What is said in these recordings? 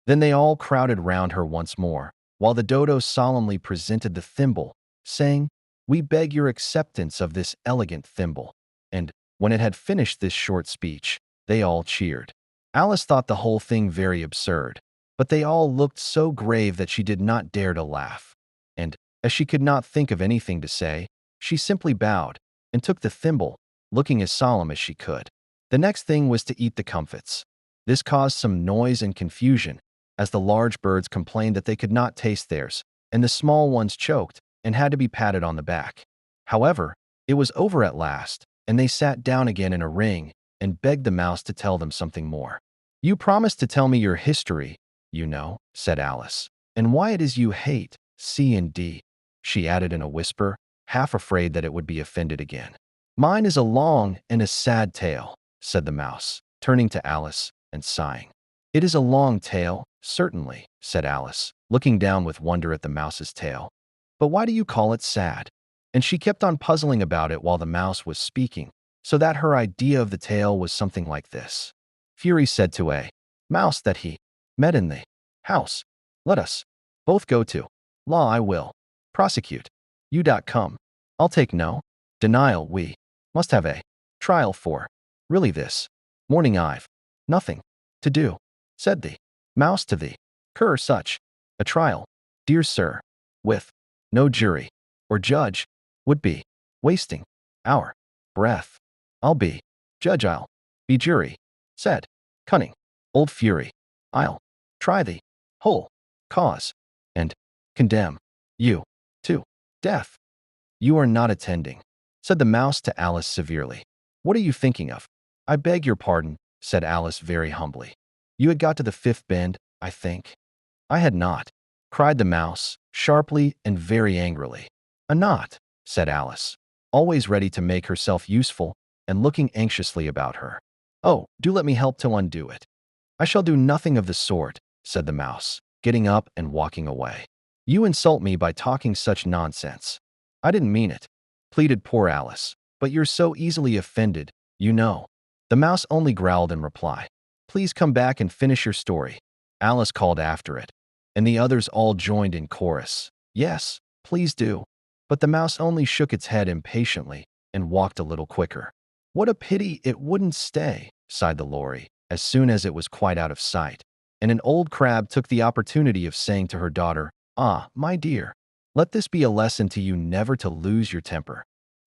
Then they all crowded round her once more, while the dodo solemnly presented the thimble, saying, "We beg your acceptance of this elegant thimble." And when it had finished this short speech, they all cheered. Alice thought the whole thing very absurd, but they all looked so grave that she did not dare to laugh. And, as she could not think of anything to say, she simply bowed and took the thimble, looking as solemn as she could. The next thing was to eat the comfits. This caused some noise and confusion, as the large birds complained that they could not taste theirs, and the small ones choked and had to be patted on the back. However, it was over at last, and they sat down again in a ring and begged the mouse to tell them something more. "You promised to tell me your history, you know," said Alice, "and why it is you hate C and D," she added in a whisper, half afraid that it would be offended again. "Mine is a long and a sad tale," said the mouse, turning to Alice and sighing. "It is a long tale, certainly," said Alice, looking down with wonder at the mouse's tail. "But why do you call it sad?" And she kept on puzzling about it while the mouse was speaking, so that her idea of the tale was something like this. Fury said to a mouse that he met in the house, "Let us both go to law. I will prosecute you. Come. I'll take no denial. We must have a trial for really this morning I've nothing to do," said the mouse to the cur. "Such a trial, dear sir, with no jury or judge, would be wasting our breath. I'll be judge, I'll be jury," said cunning old Fury. "I'll try the whole cause and condemn you to death." "You are not attending," said the mouse to Alice severely. "What are you thinking of?" "I beg your pardon," said Alice very humbly. "You had got to the fifth bend, I think." "I had not," cried the mouse, sharply and very angrily. "A knot," said Alice, always ready to make herself useful and looking anxiously about her. "Oh, do let me help to undo it." "I shall do nothing of the sort," said the mouse, getting up and walking away. "You insult me by talking such nonsense." "I didn't mean it," pleaded poor Alice, "but you're so easily offended, you know." The mouse only growled in reply. "Please come back and finish your story," Alice called after it, and the others all joined in chorus. "Yes, please do." But the mouse only shook its head impatiently and walked a little quicker. "What a pity it wouldn't stay," sighed the lory, as soon as it was quite out of sight. And an old crab took the opportunity of saying to her daughter, "Ah, my dear, let this be a lesson to you never to lose your temper."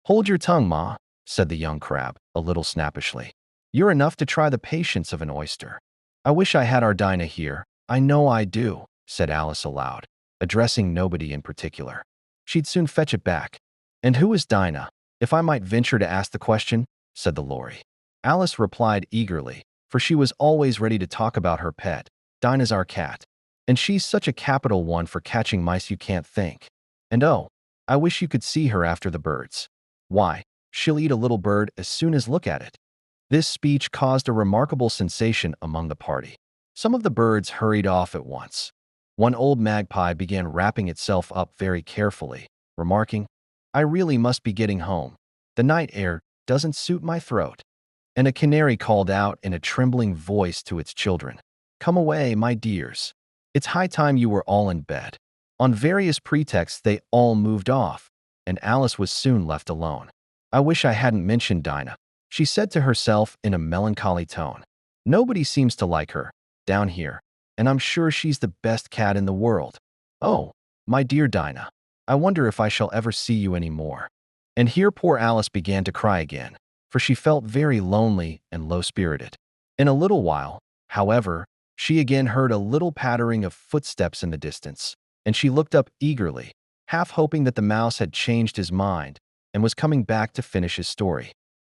"Hold your tongue, ma," said the young crab, a little snappishly. "You're enough to try the patience of an oyster." "I wish I had our Dinah here. I know I do," said Alice aloud, addressing nobody in particular. "She'd soon fetch it back." "And who is Dinah, if I might venture to ask the question?" said the lory. Alice replied eagerly, for she was always ready to talk about her pet. "Dinah's our cat, and she's such a capital one for catching mice you can't think. And oh, I wish you could see her after the birds. Why, she'll eat a little bird as soon as look at it." This speech caused a remarkable sensation among the party. Some of the birds hurried off at once. One old magpie began wrapping itself up very carefully, remarking, "I really must be getting home. The night air doesn't suit my throat." And a canary called out in a trembling voice to its children, "Come away, my dears. It's high time you were all in bed." On various pretexts they all moved off, and Alice was soon left alone. "I wish I hadn't mentioned Dinah," she said to herself in a melancholy tone. "Nobody seems to like her down here, and I'm sure she's the best cat in the world. Oh, my dear Dinah, I wonder if I shall ever see you any more." And here poor Alice began to cry again, for she felt very lonely and low-spirited. In a little while, however, she again heard a little pattering of footsteps in the distance, and she looked up eagerly, half hoping that the mouse had changed his mind and was coming back to finish his story.